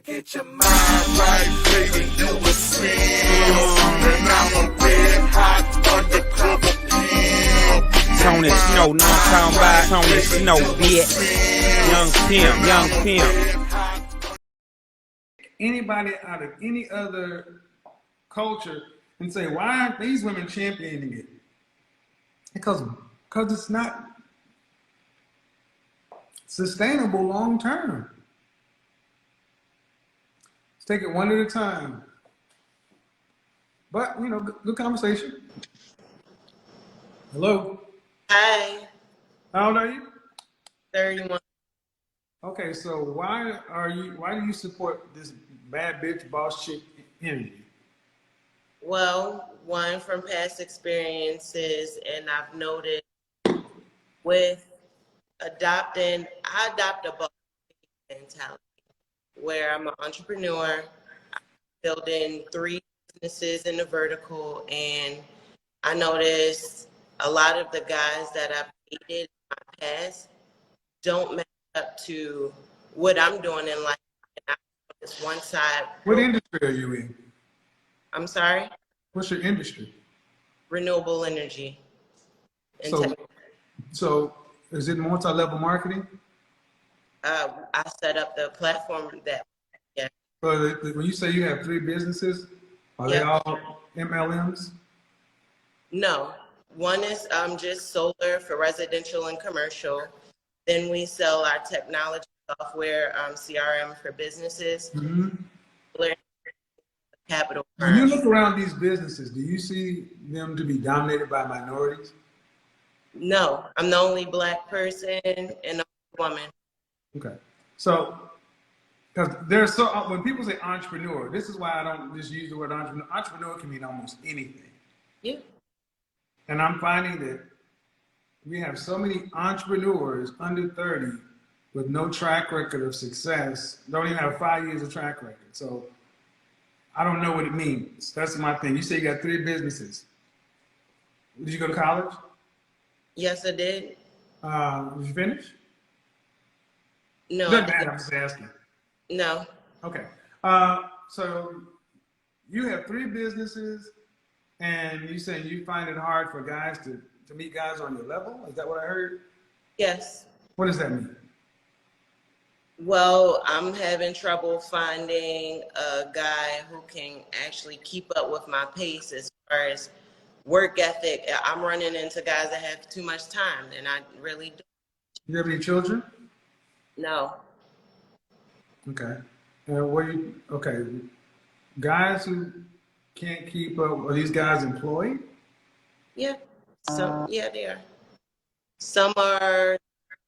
Get your mind right, baby, you will see. And I'm a red hot undercover pimp. Tony Snow, know I'm talking about Tony Snow, bitch. Young pimp. Anybody out of any other culture and say, why aren't these women championing it? Because it's not sustainable long term. Let's take it one at a time. But, you know, good conversation. Hello. Hi. How old are you? 31. Okay, so why do you support this bad bitch boss chick energy? Well, one, from past experiences, and I've noticed with I adopt a boss mentality where I'm an entrepreneur, I'm building 3 businesses in the vertical, and I noticed a lot of the guys that I've dated in my past don't match up to what I'm doing in life. And I this one side. What industry are you in? I'm sorry? What's your industry? Renewable energy. So is it multi-level marketing? I set up the platform that, yeah. So when you say you have 3 businesses, are they all MLMs? No, one is just solar for residential and commercial. Then we sell our technology software, CRM for businesses. Mm-hmm. Capital. When you look around these businesses, do you see them to be dominated by minorities? No, I'm the only Black person and the only woman. Okay, so because there's so when people say entrepreneur, this is why I don't just use the word entrepreneur. Entrepreneur can mean almost anything. Yeah. And I'm finding that we have so many entrepreneurs under 30 with no track record of success, don't even have 5 years of track record. So I don't know what it means. That's my thing. You say you got 3 businesses. Did you go to college? Yes, I did. Did you finish? No. Doesn't matter, I'm just asking. No. Okay. So you have 3 businesses, and you saying you find it hard for guys to meet guys on your level? Is that what I heard? Yes. What does that mean? Well, I'm having trouble finding a guy who can actually keep up with my pace as far as work ethic. I'm running into guys that have too much time, and I really don't. You have any children? No. Okay. Okay. Guys who can't keep up, are these guys employed? Yeah. They are. Some are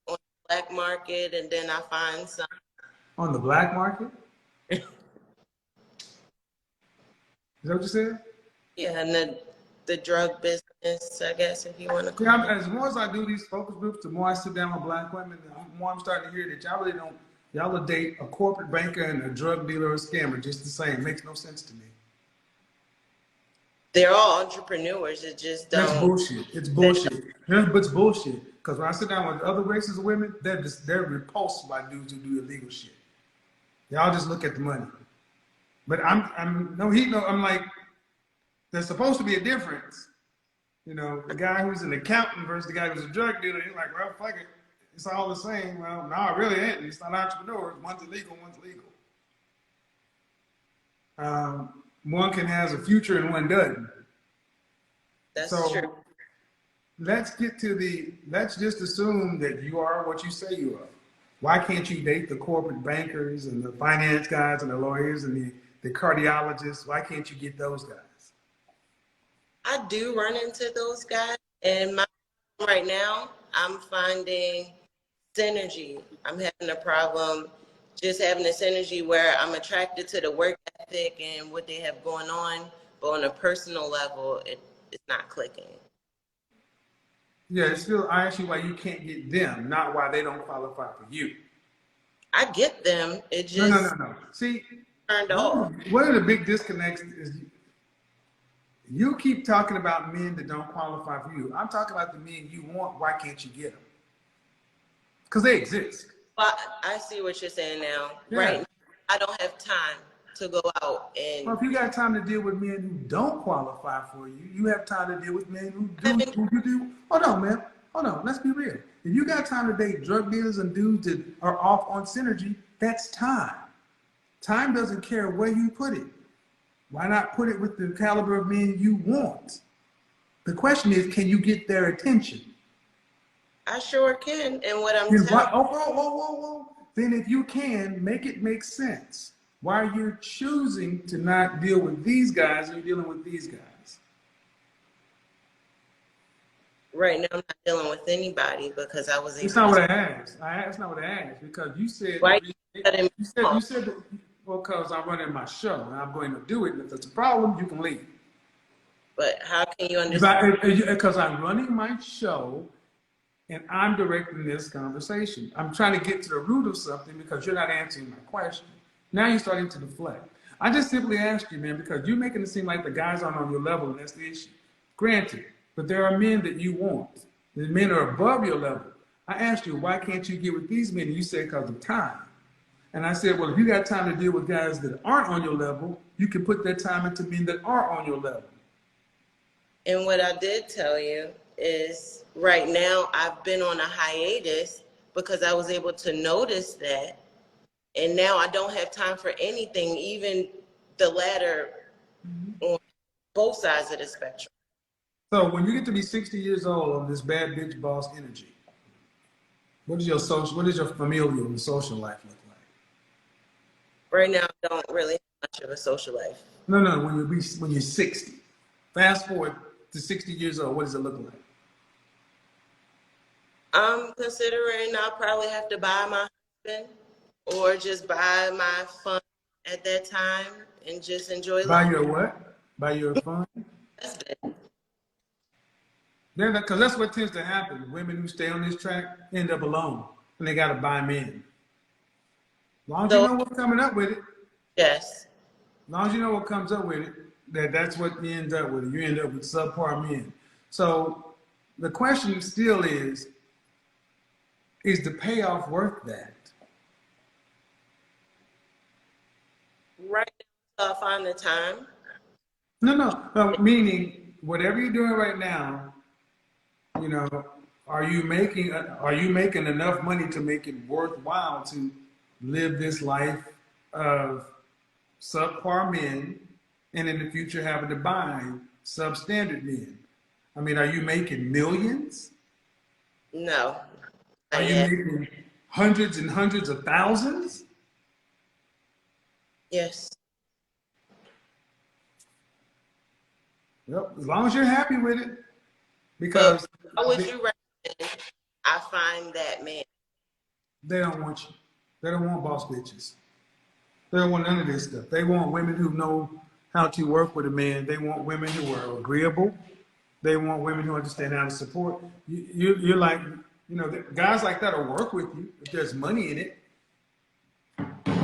on the black market, and then I find some. On the black market? Is that what you said? Yeah, and the drug business, I guess, if you want to call it. As more as I do these focus groups, the more I sit down with Black women, the more I'm starting to hear that y'all will date a corporate banker and a drug dealer or a scammer just the same. It makes no sense to me. They're all entrepreneurs. It just don't. That's bullshit. It's bullshit. It's bullshit. Because when I sit down with other races of women, they're repulsed by dudes who do illegal shit. Y'all just look at the money. But I'm like, there's supposed to be a difference. You know, the guy who's an accountant versus the guy who's a drug dealer, he's like, well, fuck it. It's all the same. Well, no, it really ain't. It's not entrepreneurs. One's illegal, one's legal. One can has a future and one doesn't. That's so true. Let's just assume that you are what you say you are. Why can't you date the corporate bankers and the finance guys and the lawyers and the cardiologists? Why can't you get those guys? I do run into those guys, and right now I'm finding synergy. I'm having a problem just having this synergy where I'm attracted to the work ethic and what they have going on, but on a personal level, it's not clicking. Yeah, it's still, I ask you why you can't get them, not why they don't qualify for you. I get them. It just No. See, turned off. One of the big disconnects is you keep talking about men that don't qualify for you. I'm talking about the men you want. Why can't you get them? Because they exist. Well, I see what you're saying now. Yeah. Right. I don't have time to go out Well, and if you got time to deal with men who don't qualify for you, you have time to deal with men who do. having, Who you do. Hold on, man. Hold on. Let's be real. If you got time to date drug dealers and dudes that are off on synergy, that's time. Time doesn't care where you put it. Why not put it with the caliber of men you want? The question is, can you get their attention? I sure can. And what I'm Then telling why, oh, whoa, whoa, whoa, whoa. Then if you can, make it make sense. Why you're choosing to not deal with these guys and you're dealing with these guys? right now, I'm not dealing with anybody because I was That's able not what to. I asked. That's not what I asked because you said Why you cutting me you off? said that, well, because I'm running my show and I'm going to do it. And if there's a problem, you can leave. But how can you understand? Because I'm running my show and I'm directing this conversation. I'm trying to get to the root of something because you're not answering my question. Now you're starting to deflect. I just simply asked you, man, because you're making it seem like the guys aren't on your level, and that's the issue. Granted, but there are men that you want. The men are above your level. I asked you, why can't you get with these men? And you said because of time. And I said, well, if you got time to deal with guys that aren't on your level, you can put that time into men that are on your level. And what I did tell you is right now I've been on a hiatus because I was able to notice that. And now I don't have time for anything, even the latter on both sides of the spectrum. So when you get to be 60 years old on this bad bitch boss energy, what is your familial and social life look like? Right now, I don't really have much of a social life. No, when you're 60. Fast forward to 60 years old, what does it look like? I'm considering I'll probably have to buy my husband or just buy my fun at that time and just enjoy Buy life. your what? Buy your fun? Husband. Because that's what tends to happen. Women who stay on this track end up alone, and they got to buy men. As long as you So, know what's coming up with it, yes. as long as you know what comes up with it, that's what you end up with. You end up with subpar men. So the question still is the payoff worth that? Right now, I'll find the time. No. Meaning, whatever you're doing right now, you know, are you making enough money to make it worthwhile to live this life of subpar men, and in the future having to buy substandard men? I mean, are you making millions? No. Are Not you yet. making hundreds and hundreds of thousands? Yes. Yep. As long as you're happy with it, But because how would you recommend I find that man? they don't want you. They don't want boss bitches. They don't want none of this stuff. They want women who know how to work with a man. They want women who are agreeable. They want women who understand how to support. You're like, guys like that will work with you if there's money in it.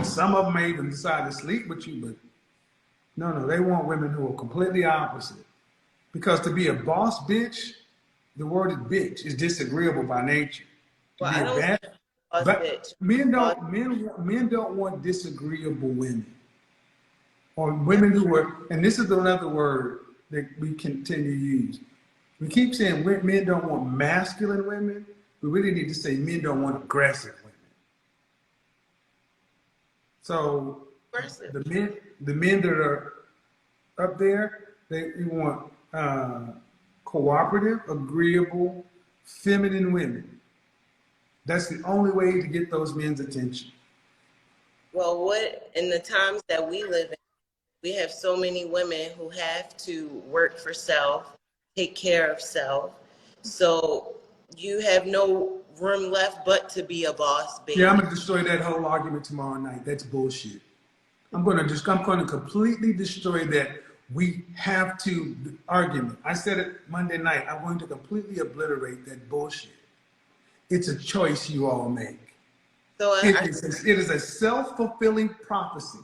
Some of them may even decide to sleep with you, but no, they want women who are completely opposite. Because to be a boss bitch, the word is bitch, is disagreeable by nature. To Well, be I a don't bad, say boss but bitch. men don't want disagreeable women. Or women who are, and this is another word that we continue to use. We keep saying men don't want masculine women. We really need to say men don't want aggressive women. So Aggressive. the men that are up there, they want cooperative, agreeable, feminine women. That's the only way to get those men's attention. Well, what in the times that we live in, we have so many women who have to work for self, take care of self. So you have no room left but to be a boss, baby. Yeah, I'm gonna destroy that whole argument tomorrow night. That's bullshit. I'm gonna completely destroy that. We have to argument. I said it Monday night. I'm going to completely obliterate that bullshit. It's a choice you all make. So It is a self-fulfilling prophecy.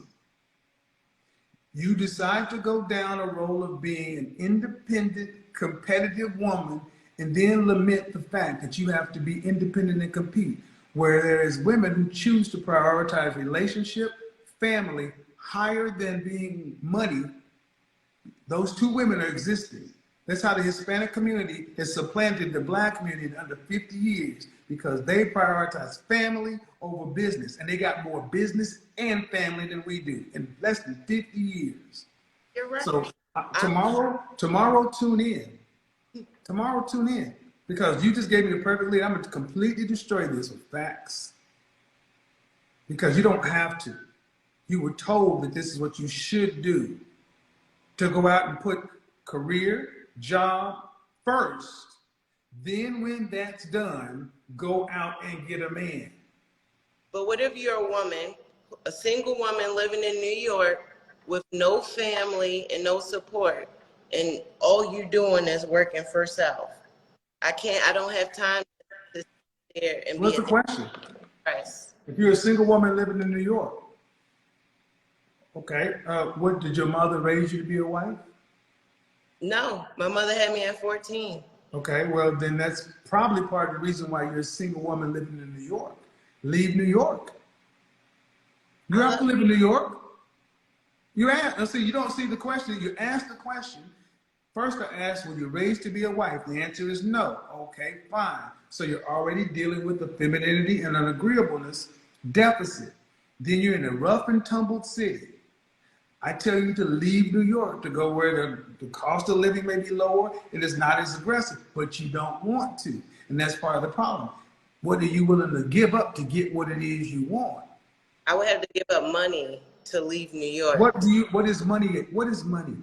You decide to go down a role of being an independent, competitive woman, and then lament the fact that you have to be independent and compete. Where there is women who choose to prioritize relationship, family higher than being money, those two women are existing. That's how the Hispanic community has supplanted the black community in under 50 years because they prioritize family over business. And they got more business and family than we do in less than 50 years. You're right. So tomorrow tune in. Tomorrow tune in. Because you just gave me the perfect lead. I'm going to completely destroy this with facts. Because you don't have to. You were told that this is what you should do. To go out and put career, job first. Then when that's done, go out and get a man. But what if you're a woman, a single woman living in New York with no family and no support, and all you're doing is working for self? I don't have time to sit there and What's be the question? depressed. If you're a single woman living in New York, okay, what did your mother raise you to be a wife? No, my mother had me at 14. Okay, well then that's probably part of the reason why you're a single woman living in New York. Leave New York. You have to live in New York. You ask, see, you don't see the question. You ask the question. First I asked, were you raised to be a wife? The answer is no. Okay, fine. So you're already dealing with the femininity and an agreeableness deficit. Then you're in a rough and tumbled city. I tell you to leave New York, to go where the cost of living may be lower, it is not as aggressive, but you don't want to. And that's part of the problem. What are you willing to give up to get what it is you want? I would have to give up money to leave New York. What is money? What is money?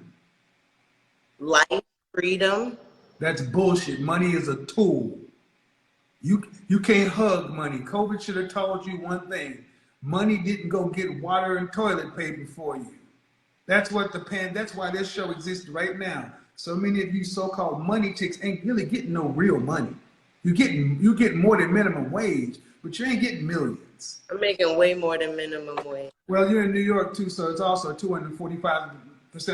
Life, freedom. That's bullshit. Money is a tool. You can't hug money. COVID should have told you one thing. Money didn't go get water and toilet paper for you. That's why this show exists right now. So many of you so-called money chicks ain't really getting no real money. You getting more than minimum wage, but you ain't getting millions. I'm making way more than minimum wage. Well, you're in New York too, so it's also 245%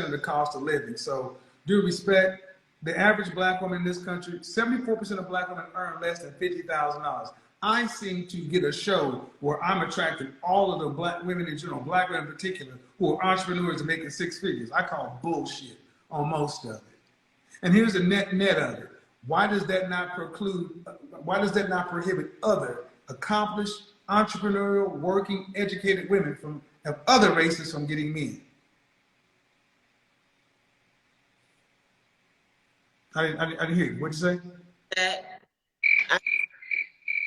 of the cost of living. So due respect, the average black woman in this country, 74% of black women earn less than $50,000. I seem to get a show where I'm attracting all of the black women in general, black women in particular, who are entrepreneurs and making six figures. I call bullshit on most of it. And here's the net of it. Why does that not prohibit other accomplished, entrepreneurial, working, educated women of other races from getting men? I didn't hear you. What'd you say?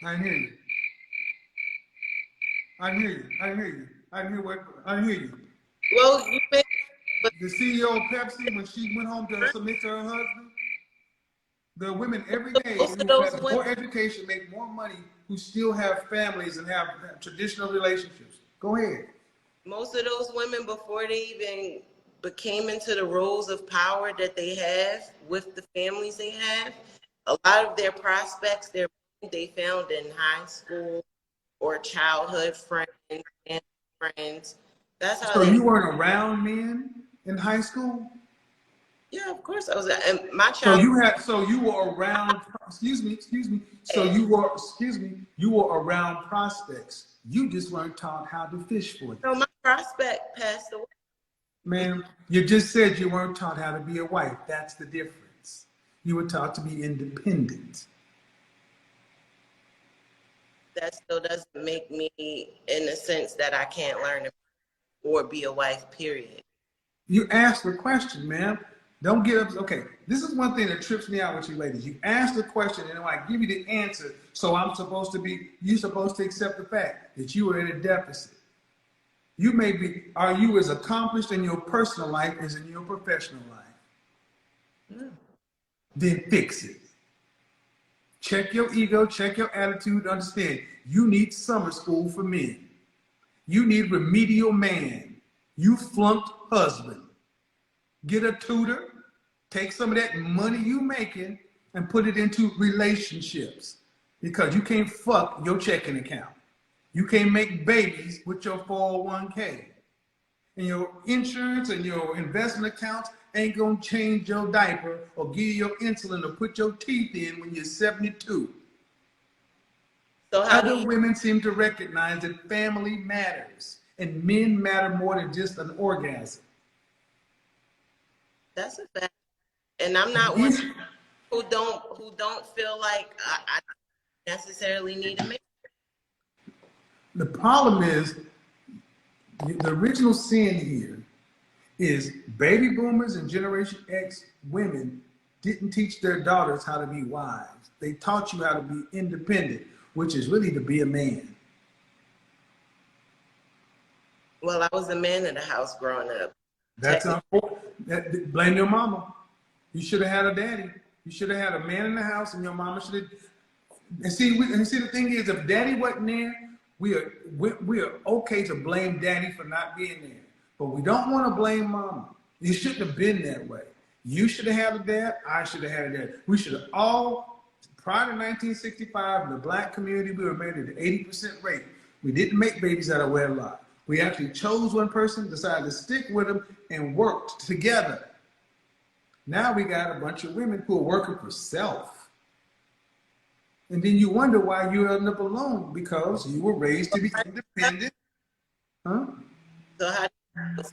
I didn't hear you. I didn't hear you. I didn't hear you. I didn't hear you. Well, The CEO of Pepsi, when she went home to submit to her husband, the women every day who have more education make more money, who still have families and have traditional relationships. Go ahead. Most of those women, before they even became into the roles of power that they have with the families they have, a lot of their prospects, they found in high school or childhood friends and friends. That's how. So you weren't around men in high school? Yeah, of course I was. And my So child. you were around. Excuse me. So you were around prospects. You just weren't taught how to fish for them. No, my prospect passed away. Man, you just said you weren't taught how to be a wife. That's the difference. You were taught to be independent. That still doesn't make me in the sense that I can't learn or be a wife, period. You asked the question, ma'am. Don't get up. Okay, this is one thing that trips me out with you ladies. You ask the question and I give you the answer. So you're supposed to accept the fact that you are in a deficit. Are you as accomplished in your personal life as in your professional life? Yeah. Then fix it. Check your ego, check your attitude, understand you need summer school for men. You need remedial man. You flunked husband. Get a tutor, take some of that money you making and put it into relationships because you can't fuck your checking account. You can't make babies with your 401k. And your insurance and your investment accounts ain't gonna change your diaper or give you your insulin or put your teeth in when you're 72. So how Other women seem to recognize that family matters and men matter more than just an orgasm. That's a fact. And I'm not one who don't feel like I necessarily need a man. The problem is, the original sin here is baby boomers and Generation X women didn't teach their daughters how to be wives. They taught you how to be independent, which is really to be a man. Well, I was the man in the house growing up. That's unfortunate. Blame your mama. You should have had a daddy. You should have had a man in the house, and your mama should have. And see, the thing is, if daddy wasn't there, we are okay to blame daddy for not being there. But we don't want to blame mama. You shouldn't have been that way. You should have had a dad. I should have had a dad. We should have all, prior to 1965, in the black community, we were married at an 80% rate. We didn't make babies out of wedlock. We actually chose one person, decided to stick with them, and worked together. Now we got a bunch of women who are working for self. And then you wonder why you end up alone, because you were raised to be independent. Huh? So how do you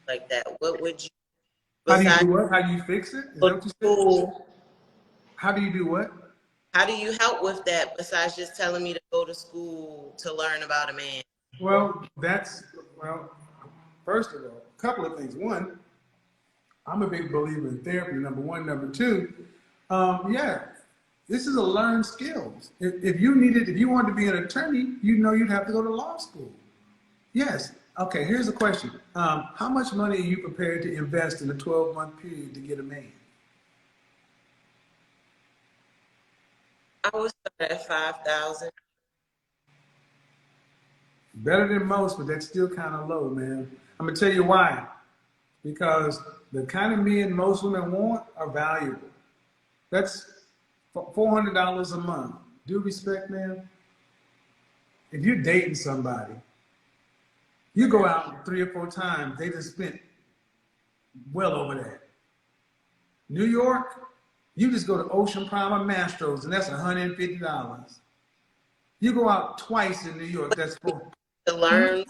like that? What would you? How do you do what? How do you fix it? Is that what you said? How do you do what? How do you help with that besides just telling me to go to school to learn about a man? Well, first of all, a couple of things. One, I'm a big believer in therapy, number one. Number two, this is a learned skill. If you wanted to be an attorney, you'd have to go to law school. Yes. Okay, here's the question. How much money are you prepared to invest in a 12-month period to get a man? I would start at 5,000. Better than most, but that's still kind of low, man. I'm gonna tell you why. Because the kind of men most women want are valuable. That's $400 a month. Due respect, man. If you're dating somebody, you go out 3 or 4 times, they just spent well over that. New York, you just go to Ocean Prime or Mastro's, and that's $150. You go out twice in New York, that's To learn.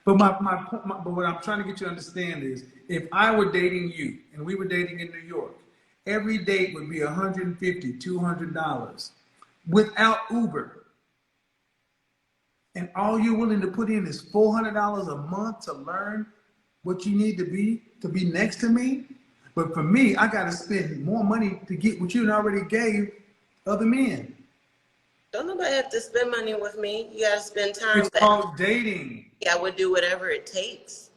But but what I'm trying to get you to understand is, if I were dating you and we were dating in New York, every date would be $150, $200 without Uber. And all you're willing to put in is $400 a month to learn what you need to be next to me. But for me, I got to spend more money to get what you already gave other men. Don't nobody have to spend money with me. You got to spend time. It's called dating. I would do whatever it takes.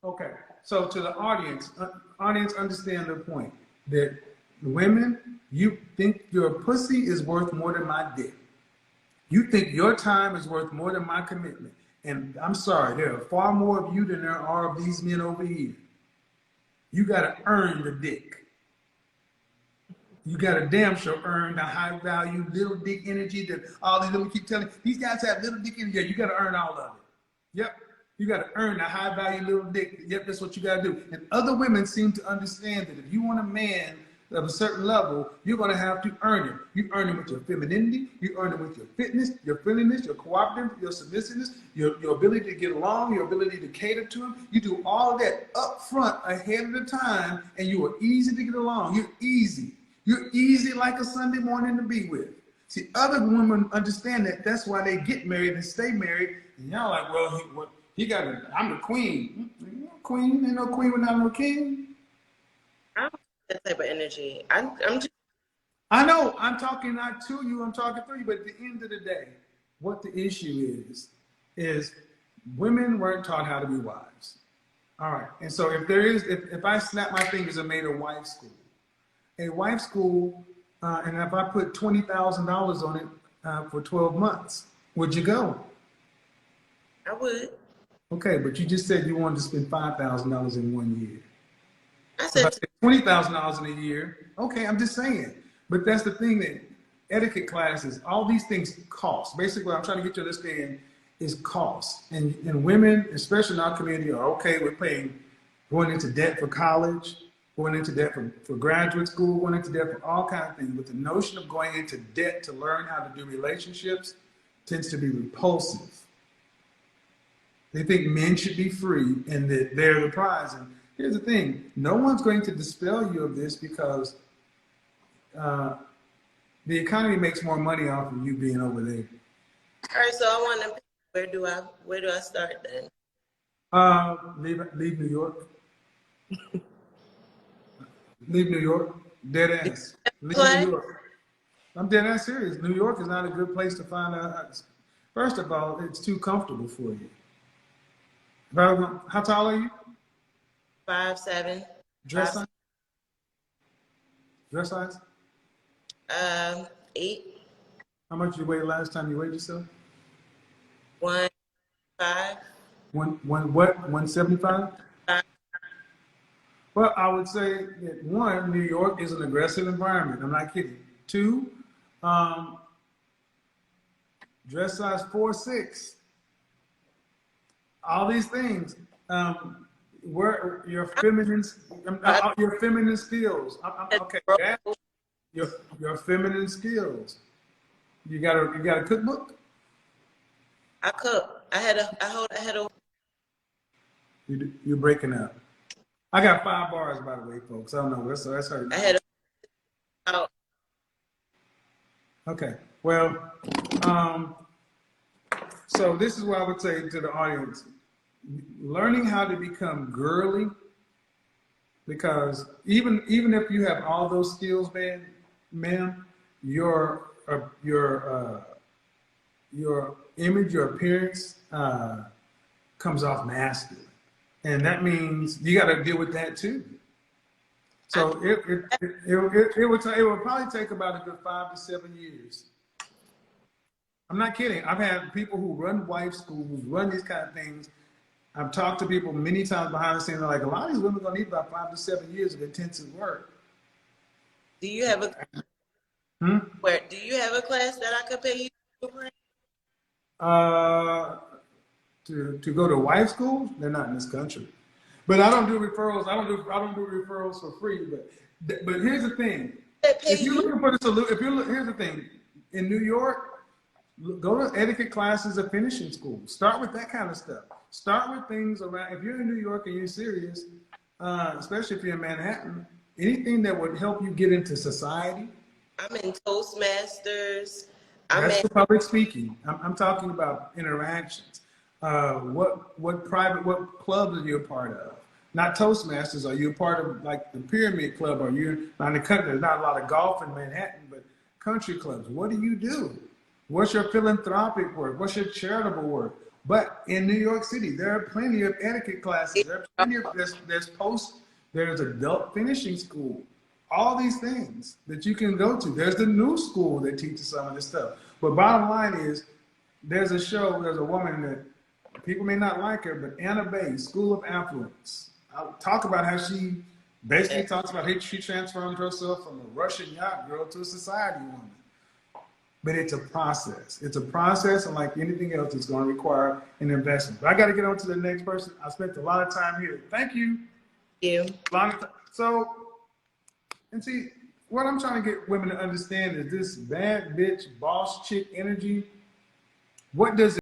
Okay. So to the audience understand the point that women, you think your pussy is worth more than my dick. You think your time is worth more than my commitment. And I'm sorry, there are far more of you than there are of these men over here. You got to earn the dick. You got to damn sure earn the high value little dick energy that all these women keep telling. These guys have little dick energy. Yeah, you got to earn all of it. Yep. You got to earn the high value little dick. Yep, that's what you got to do. And other women seem to understand that if you want a man of a certain level, you're going to have to earn it. You earn it with your femininity. You earn it with your fitness, your friendliness, your cooperative, your submissiveness, your ability to get along, your ability to cater to him. You do all of that up front ahead of the time, and you are easy to get along. You're easy. You're easy like a Sunday morning to be with. See, other women understand that. That's why they get married and stay married. And y'all like, well, I'm the queen. Queen? Ain't no queen without no king. I don't have that type of energy. I'm just. I know. I'm talking not to you. I'm talking through you. But at the end of the day, what the issue is women weren't taught how to be wives. All right. And so if I snap my fingers and made a wife school, and if I put $20,000 on it for 12 months, would you go? I would. Okay, but you just said you wanted to spend $5,000 in 1 year. I said $20,000 in a year. Okay, I'm just saying. But that's the thing, that etiquette classes, all these things cost. Basically, what I'm trying to get you to understand is cost. And women, especially in our community, are okay with going into debt for college, going into debt for graduate school, going into debt for all kinds of things. But the notion of going into debt to learn how to do relationships tends to be repulsive. They think men should be free and that they're the prize. And here's the thing: no one's going to dispel you of this because the economy makes more money off of you being over there. All right, so I want to. Where do I start then? Leave New York. Leave New York. Dead ass. Leave Play? New York. I'm dead ass serious. New York is not a good place to find out. First of all, it's too comfortable for you. How tall are you? 5'7". Dress size? Dress size? 8. How much you weighed last time you weighed yourself? 1, 5. What? 175? 5. Well, I would say that one, New York is an aggressive environment. I'm not kidding. 2, dress size 4'6". All these things. Where your feminine skills. Okay, that, your feminine skills. You got a cookbook? I cook. I had a. You're breaking up. I got 5 bars, by the way, folks. I don't know. That's hurt. I had a. Okay. Well, so this is what I would say to the audience. Learning how to become girly, because even if you have all those skills, ma'am, your image, your appearance comes off masculine, and that means you got to deal with that too. So it would probably take about a good 5 to 7 years. I'm not kidding. I've had people who run wife schools, run these kind of things. I've talked to people many times behind the scenes. They're like, a lot of these women are gonna need about 5 to 7 years of intensive work. Do you have a? Where do you have a class that I could pay you for? To go to wife schools, they're not in this country. But I don't do referrals. I don't do referrals for free. But here's the thing: if you're looking for the solution, here's the thing: in New York, go to etiquette classes at finishing school. Start with that kind of stuff. Start with things around. If you're in New York and you're serious, especially if you're in Manhattan, anything that would help you get into society. I'm in Toastmasters. That's for public speaking. I'm talking about interactions. What clubs are you a part of? Not Toastmasters. Are you a part of like the Pyramid Club? Are you not in the country? There's not a lot of golf in Manhattan, but country clubs. What do you do? What's your philanthropic work? What's your charitable work? But in New York City, there are plenty of etiquette classes. There are plenty of there's adult finishing school. All these things that you can go to. There's the new school that teaches some of this stuff. But bottom line is, there's a woman that people may not like her, but Anna Bay, School of Affluence. I'll talk about how she basically talks about how she transformed herself from a Russian yacht girl to a society woman. But it's a process. It's a process, and like anything else, it's going to require an investment. But I got to get on to the next person. I spent a lot of time here. Thank you. Thank you. So, and see, what I'm trying to get women to understand is this bad bitch, boss chick energy. What does it